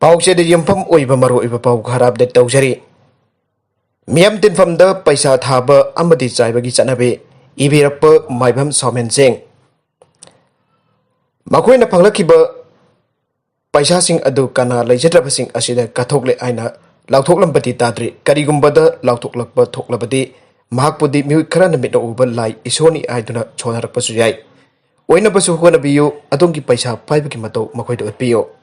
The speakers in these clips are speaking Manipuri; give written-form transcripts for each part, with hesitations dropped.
Pauche de yumpham oiba maro oiba pau kharab de tawjari Miyam Tinfam da Peisa thaba amadi Chaibagi chtnabi ibirappa M.Somen singh Makoina phanglakiba Peisa sing adu kana leijadraba sing asida kathokle aina lauthoklamati tadri karigumbada lauthoklakpa thoklabadi mahakpudi miui kharana mitna uba lai isoni aiduna chonarakpasu yai oinabasu honabiyu adongi Peisa paibagi matau makoida utpiyo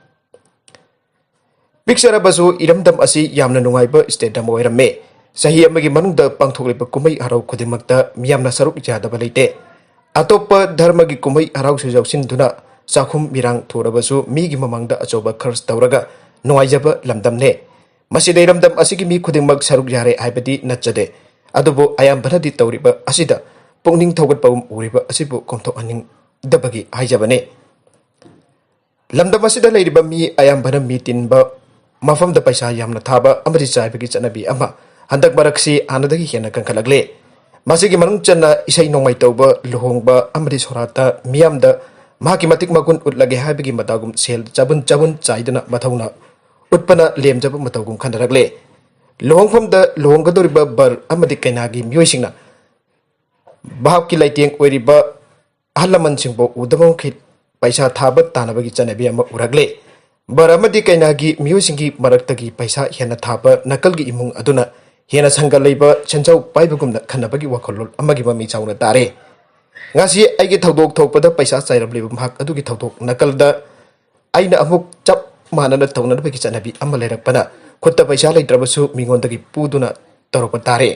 Picture-basu iramdam asi yamna nungaiba state-dam oirame sahi amagi manungda pangthokliba kummei harau khudimagda miyamna saruk jadaba leite atoppa dharmagi kummei harau sujausin-duna sakhum mirang thorabasu migi mamangda achoba khars tawraga nungaijaba lamdamne masida iramdam asigi mi khudimag saruk jare haibadi natjade adubu ayambhanadi tawriba asida pungning thogatpawum uriba asibu komthokhaning dabagi haijabane lamdam asida leiriba mi ayambhana mi tinba Mafam da Peisa yamna thaba amadi Chaibagi chtnabi ama handak baraksi anadagi hena kankalagle masigi manung channa isai nongmai tawba luhongba amadi sorata miyamda mahaki matik makun utlage haibagi matagum sel chabun-chabun chaidana mathawna utpana lemjaba matawgum khandaragle luhongfam da luhonggadoriba bar amadi kainagi miyoisingna bahapki laiteng oiriba ahalaman singbo udamam khit Peisa thaba tanabagi chtnabi ama uragle Baramadi kainagi miyoisingi maraktagi Peisa hena thaba nakalgi imung aduna hena sangga leiba chanchau paibagumna khanabagi wakholol amagi mami chauna tare ngasi aigi thodok thokpada Peisa chairabliba mahak adugi thodok nakalda aina amuk chap manana tawnabagi chtnabi ama leirakpana khutta Peisa leitrabasu mingondagi puduna torokpa tare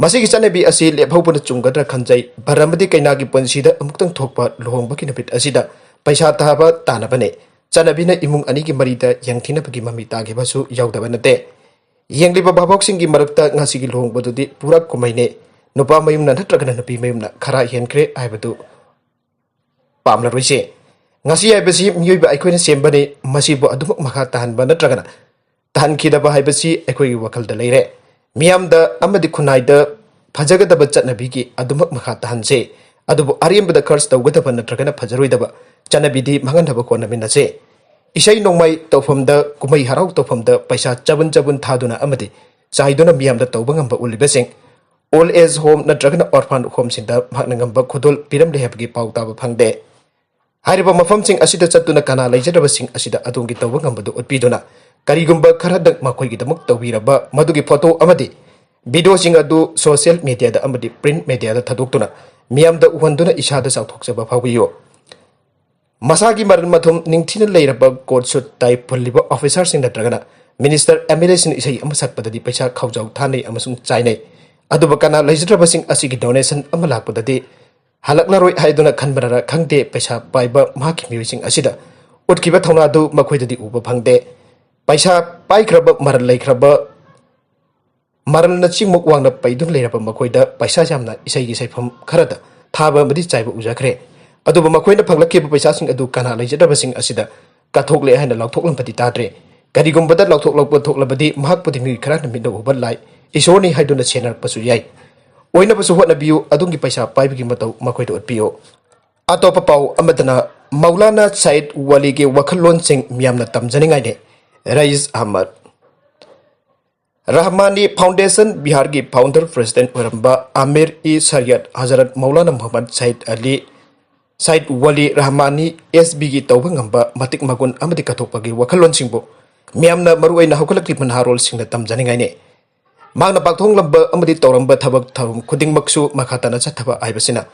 masigi chtnabi asi lephawpana chunggadra khanjai baramadi kainagi punsida amuktang thokpa luhongbaki nabit asida Peisa thaba tanabane Chanabina imung anigi marida yang thinabagi mami tagibasu yaudaba nate yengliba baboksingi marakta ngasigi luhongbadudi pura kumaine nupa mayumna natragana nupi mayumna khara henkhre aibadu pamlaroise ngasi aibasi miyoiba aikoina sembane masibu adumak makha tahanba natragana tahankhidaba aibasi aikoigi wakhalda leire miyamda amadi khunaida phajagadaba chtnabigi adumak makha tahanse adubu ariembada khars tawgadaba natragana phajaroidaba chtnabidi manganhaba konaminase isai nongmai tawfamda kummei harau tawfamda Peisa chabun-chabun thaduna amadi chaiduna miyamda tawba ngamba ulibasing old age home natragana orphan home sinda mahakna ngamba khudol piramle habgi pautaba phangde hariba mafamsing asida chatuna kana leijarabasing asida adongi tawba ngambadu utpiduna karigumba kharadak makhoi damuk tawbiraba madugi photo amadi video sing adu social media da amadi print media da thadoktuna miyamda uhonduna isada chauthokjaba phawgiyo Masagi maran mathum ningthina leiraba court suit tai pulliba officer sing natragana minister emirasin isai amasakpadadi Peisa khaujau thanai amasung chainai aduba kana leijadraba sing asigi donation amalakpadadi halaklaroi haiduna khanbarara khangde Peisa paiba mahaki miyoising asida utkiba thona du makhoidadi uba phangde Peisa paikraba maran leikraba maran na chingmuk wangna paidun leiraba makhoida Peisa jamna isai gi saifam kharada thaba madi chaiba ujakhre aduba makoina phanglakiba Peisa sing adu kana leijadraba sing asida kathokle haina lauthoklam pati tadre karigumbada lauthoklopa thoklabadi mahakpudi mi khara mitna uba lai isoni haiduna chenar pasu yai oina basu hotnabiyu adungi Peisa paibagi matau makoida utpiyo atopa pau amadana Maulana Said Walige wakhalon sing miyamna tamjaningai ne Rais Ahmad Rahmani Foundation Bihar gi founder president oramba Amir e Shariat Hazrat Maulana Muhammad Said Wali Rahmani SB gi tawba ngamba matik magun amadi kathokpagi wakhalon singbo miyamna maruaina haukalakli manharol singna tamjaningai ne magna pakthong lamba amadi tawramba thabak tharum khudingmaksu makhatana chathaba aibasina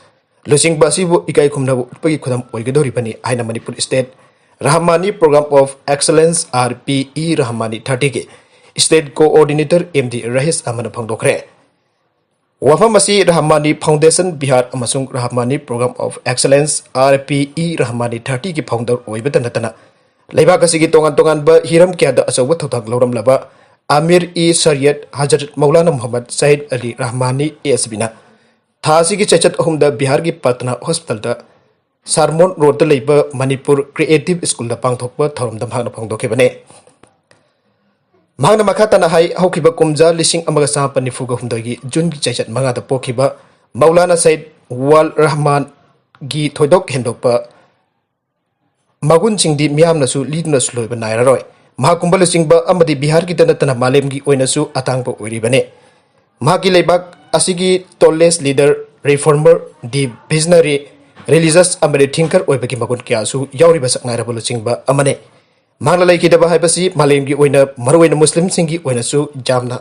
lusingba asibu ikai khumnabu utpagi khudam oigadoribani aina Manipur State Rahmani Program of Excellence RPE Rahmani 30 ge State Coordinator MD Rahis Amana Phangdokkhre Wafamasi Rahmani Foundation Bihar amasung Rahmani Program of Excellence RPE Rahmani 30 ki founder oibata natana Leibak asigi tongan ba hiram kyada asawa thothak loram laba Amir e Shariat Hazrat Maulana Muhammad Said Ali Rahmani ASBina thasi ki chachat ahumda Bihar ki Patna Hospital da Sarmon Road da leiba Manipur Creative School da pangthokpa thorom dam hangna phangdokhebane Magna makhatana hai haukiba kumja Lising amaga sapa nifuga humdagi Jun gi chachat manga da pokiba Maulana Said Wal Rahman gi thoidok hendokpa magun singdi miyam nasu lidna sloi ba nairaroi mahakumbal singba amadi bihar ki tanatana malemgi oinasu atangpa oiribane mahaki Leibak asigi tallest leader reformer the visionary religious amadi thinker oibaki magun kyasu yauriba saknairabul singba amane mangla laikidaba haibasi malemgi oina maroina muslim singi oinasu jamna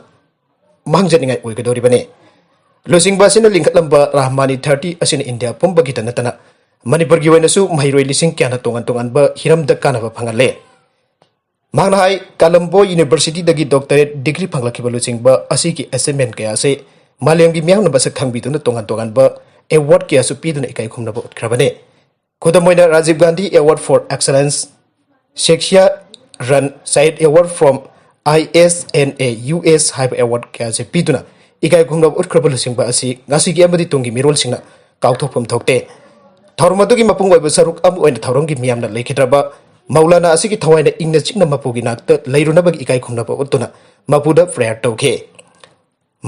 mangjaningai oigadoribane Lusingba sina lingkhatlamba rahmani 30 asina India pumbagi tanatana Manipur gi oinasu mahiroi lising kyana tongan ba hiramda kanaba phangale Mangna hai Colombo University dagi doctorate degree phanglakiba lusingba asiki assignment kaya se malemgi miyam na basak thangbiduna tongan ba award kaya su piduna ikai khumnaba utkrabane Khodamoina Rajiv Gandhi Award for Excellence Shakespeare Run Side Award from ISNA US Hype Award kaya se piduna ikai khumnaba utkraba lusingba asi ngasigi amadi tongi mirol singna kauthopam thokte Thormadugi mapung oiba saruk am oina thorongi miyamna lekhidraba Maulana asigi thawaina ingna chikna mapugi nakta leirunabagi ikai khumnaba utuna mapuda prayer tauke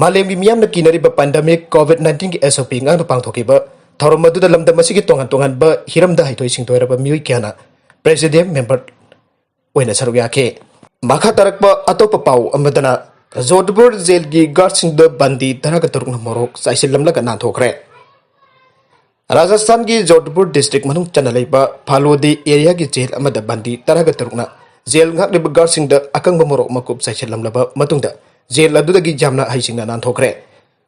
Malemgi miyamna kinariba pandemic COVID-19 ki SOP ngana pangthokiba thormaduda lamda masigi tongan ba hiramda haitoi singtoiraba mioi kyana president member oina saruk yake makha tarakba atopa pau amadana Jodhpur jail gi guard singda Bandi Thengnare Turkna Morok chaisillamlaga Nanthokkhre Rajasthan ki Jodhpur district manung chanalaiba Phalodi area ki jail amada Bandi Thengnare Turkna jail Ngakliba Guard Singda akangba morok makup chaisillamlaba matungda jail adudagi jamna haisingna Nanthokkhre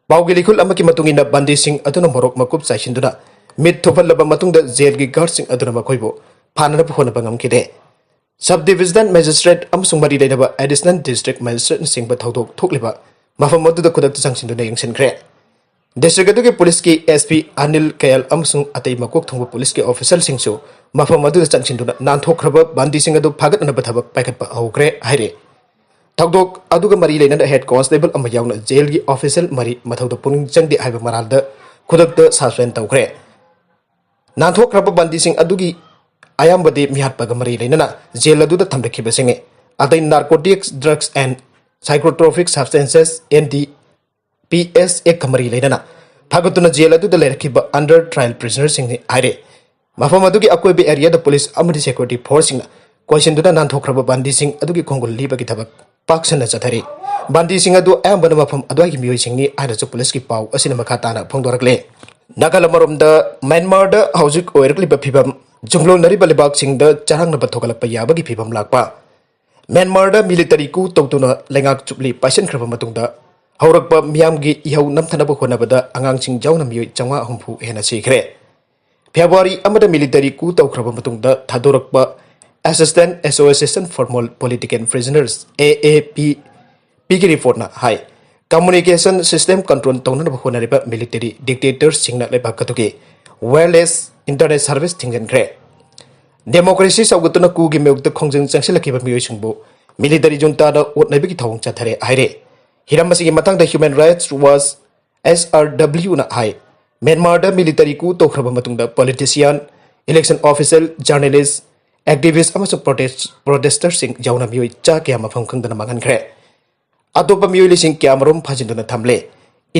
Pawgi likul amaki matungina Bandi sing aduna morok makup chaisinduna mit thopallaba matungda jail gi guard sing aduna makhoibo phanana phona bangamkide Subdivision Magistrate amsung mari leidaba Additional District Magistrate singba thodok thokliba mafam aduda khudak changsinduna yengsinkre District adu ke police ki SP Anil Kayal amsung atei makok thongba police ki official singsu mafam aduda changsinduna Nanthokkhre Bandi sing adu phagatna bathabak paikatpa hokre haire Thodok aduga mari leina head constable ama yauna jail gi official mari mathauda pung changdi haiba maralda khudakta suspend tawkre Nanthokkhre Bandi sing adugi ayambadi mihatpaga mari leina jail aduda thamrakhiba singe atei narcotics drugs and psychotropic substances NDPS ek kamari leina phagatuna jail aduda lerakhiba under trial prisoners sing haire mafam adugi akoibe area da police amadi security force sing koisinduna Nanthokkhre Bandi sing adugi khongol libagi thabak paksana chathari Bandi sing adu ayambana mafam aduagi mioi singni airachu police ki pau asina makha tana phongdorakle Nagala da Myanmar da haujuk oirkliba phibam jumlo nariba Leibak singda charangna bathogalakpa yabagi phibam lakpa Myanmar da military ku tawtuna lengak chupli paisen khraba matungda haurakpa miyamgi ihau namthanaba khonabada angang sing jauna mioi changwa humpu hena sikhre February amada military ku tawkhraba matungda thadorakpa Assistant Association for Political Prisoners AAP pigi report na hai communication system control tawna khonariba military dictators singna Leibak katuki wireless internet service thingjankre democracy saugutuna ku gi meukta khongjang changsilakiba mioi singbu military junta da otnaibigi thawung chathare haire hiramasi gi matangda human rights was SRW na hai Myanmar da military ku tokhraba matungda politician election official journalist activist amasu protesters sing jauna mioi cha kya mafam khangdana mangankre atopa mioi lising kya marom phajinduna thamle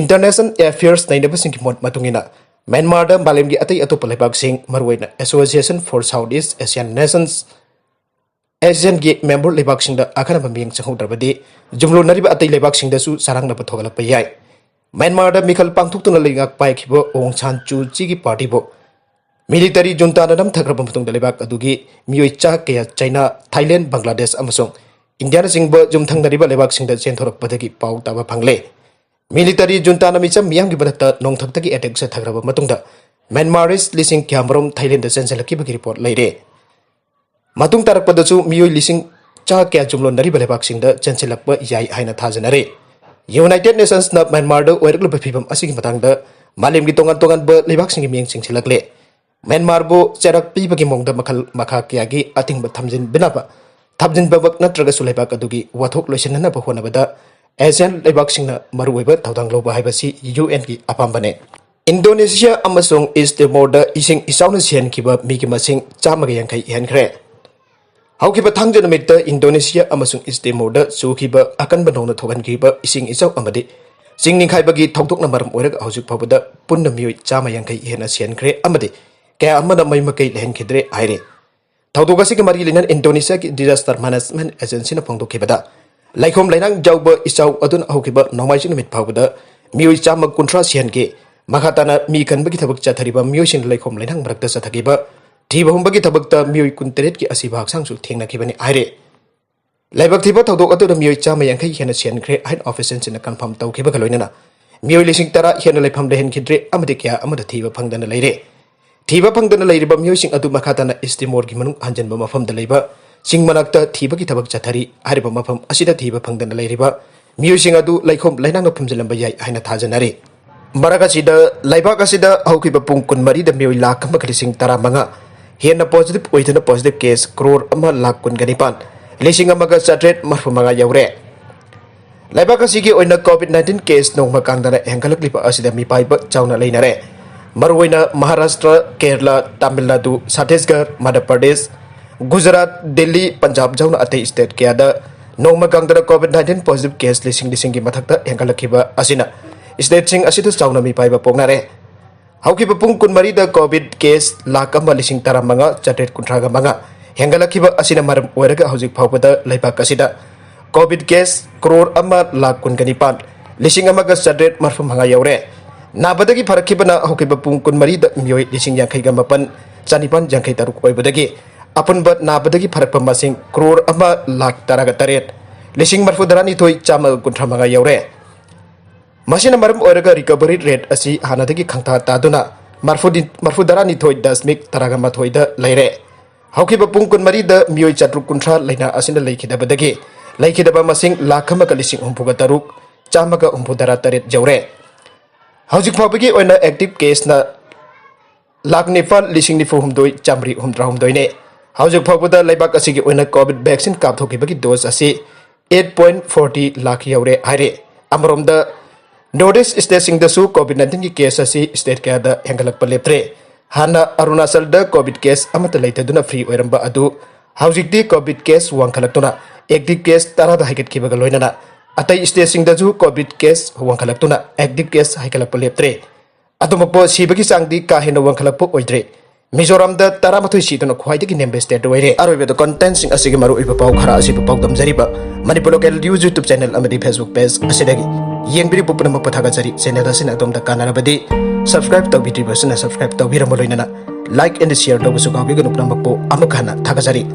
international affairs nainaba sing mot matungina Myanmar da malemgi atai atopa Leibak sing marwaina Association for Southeast Asian Nations Asian gi member Leibak sing da akhana baming changhodrabadi jumlo nariba atai Leibak sing da su sarangna pathogalakpa yai Myanmar da mikhal pangthuktuna lengak paikhibo Aung San Suu Kyi gi party bo military junta na nam thagraba matungda Leibak adugi mioi cha kaya China Thailand Bangladesh amasung India na singba jumthangnariba Leibak sing da chenthorakpadagi pau taba phangle military junta na micham miyamgi badata nongthaktagi attack sa thagraba matungda Myanmaris Lising kyamrom Thailand da senselakibagi report leire matung tarakpadachu mioi Lising cha kya jumlo nariba Leibak sing da chenselakpa yai haina thajanare United Nations na Myanmar da oirkluba phibam asigi matangda malemgi tongan ba Leibak sing miyeng chingselakle Myanmar bo cherak pibagi mongda makha kyagi atingba thamjin binaba thamjin babak natraga su Leibak adugi wathok loisinna ba honabada Asian Leibak singna maruweba tawdang loba haibasi UN ki apambane Indonesia amasung East Timor da Esing Echaona siankiba migi masing chamaga yankai henkhre haukiba thangja namita Indonesia amasung East Timor da sukiba akanba nongna thogankiba Esing Echaona amadi singninkhai thokdokna maram oiraga haujik phawada punna mioi chama yankai hena siankhre amadi kaya amana mai makai lehenkhidre aire थौदोक असिग मरी लेनन इंडोनेशिया की डिजास्टर मैनेजमेंट एजेंसी न फोंदोखिबदा लाइखोम लाइनांग जाउब इचाउ अदुन अहोखिबा नोमाइसिन मिट फावबदा मियोइ चाम कुंट्रा सिहनके मखाताना मी कनबगी थबक चाथरिबा मियोइसिन लाइखोम लाइनांग मरक्ता सथगिबा थीबा हुंबगी थबकता मियोइ कुंतरेट की असिबा हक्सांगसु थेंगनाखिबनि आइरे लाइबक थीबा थौदोक अदुन मियोइ चाम यांखै हेन सिहनख्रे हाइन ऑफिसर्सना कन्फर्म तौखिबा लोइनना मियोइ लिसिंग तरा हेन लाइफम देहनखिद्रे अमदि क्या अमद थीबा फंगदना लेरे थीबा फंगदना लेरिबा मियोइसिंग अदु मखाताना इस्तिमोर की मनुंग हंजनबा मफमदा लेबा सिंह मनाक्ता थीबा की थबक चथरी हारिबा मफम असिदा थीबा फंगदना लेरिबा मियोइसिंग अदु लाइखोम लाइनांग फुमजलंबा याय हाइना थाजनारे मरगासिदा लाइबाक असिदा हौकिबा पुंग कुनमरी द मियोइ लाख मखलिसिंग तरा मंगा हेन पॉजिटिव ओइदना पॉजिटिव केस करोड़ अमा लाख कुनगनिपान लिसिंग अमगा चट्रेट मरफु मंगा यौरे लाइबाक असिगी ओइना कोविड-19 केस नोंगमा कांगदना हेंगलक्लिबा असिदा मिपाइबा चाउना लेनारे मरुओइना महाराष्ट्र केरला तमिलनाडु छत्तीसगढ़ मध्य प्रदेश गुजरात दिल्ली पंजाब जाउना अते स्टेट केयादा नोंगमा कांगदना कोविड-19 पॉजिटिव केस लिसिंग की मथक्ता हेंगलक्लिबा असिना स्टेट सिंह असिदा चाउना मिपाइबा पोंगनारे हौकिबा पुंग कुनमरी द कोविड केस लाख अमा लिसिंग तरामंगा चट्रेट कुंट्रागा मंगा हेंगलक्लिबा असिना मरम ओइरगा हौजिक फावबदा लाइबाक असिदा कोविड केस करोड़ अमा लाख कुनगनिपान लिसिंग अमागा चट्रेट मरफम मंगा यौरे नाबदगी फरखिबना हौकिबा पुंग कुनमरी द मियोइ लिसिंग यांखैगा मपन चानिपान यांखै तरुक ओइबदगी अपुनबा नाबदगी फरकपा मसिंग करोड़ अमा लाख तरागा तरेट लिसिंग मरफुदरानी थोइ चामा कुंट्रा मंगा यौरे मसिना मरम ओइरगा रिकवरी रेट असि हानादगी खंगता तादुना मरफुदरानी थोइ दशमिक तरागा माथोइदा लैरे हौकिबा पुंग कुनमरी द मियोइ चट्रुक कुंट्रा लैना असिना लैखिदबदगी लैखिदबा मसिंग लाख अमगा लिसिंग हुंफुगा तरुक चामागा हुंफुदरा तरेट जौरे हौजिक फावबगी ओइना एक्टिव केस ना लाख निफाल लिसिंग निफु हुमदोइ चामरी हुमद्रा हुमदोइने हौजिक फावबदा लाइबाक असिगी ओइना कोविड वैक्सीन कापथोखिबगी डोज असि 8.40 लाख यौरे हाइरे अमरोमदा नॉर्थ ईस्ट स्टेट्स कोविड-19 की केस असि स्टेट कयादा हेंगलकपा लेप्त्रे हाना अरुणाचल कोविड केस अमत लेतदुना फ्री ओइरंबा अदु हौजिकदी कोविड केस वांखलक्तुना एक्टिव केस तरादा हाइगतखिबगा लोइनना अतै स्टेट्स कोविड केस वांखलक्तुना एक्टिव केस हाइगलकपा लेप्त्रे अदुमपो सिबगी चांगदी का हेन वांखलकपा ओइद्रे मिजोराम द तरामथोइ सीदुना ख्वाइदगी नेम्बे स्टेट ओइरे अरोइबेद कंटेंट सिंग असिगी मरु इबा पाउ खरा असिबा पाउ दमजरिबा Manipur local news YouTube channel अमदी फेसबुक पेज असिदगी येंबिरि पुपनम पथागजरी चैनल असिना अदोमदा कानारबदी सब्सक्राइब तौबिद्रिबसना सब्सक्राइब तौबिरम लोइनना लाइक एंड शेयर तौबसु काबिगनु पुनमपो अमखाना थागजरी।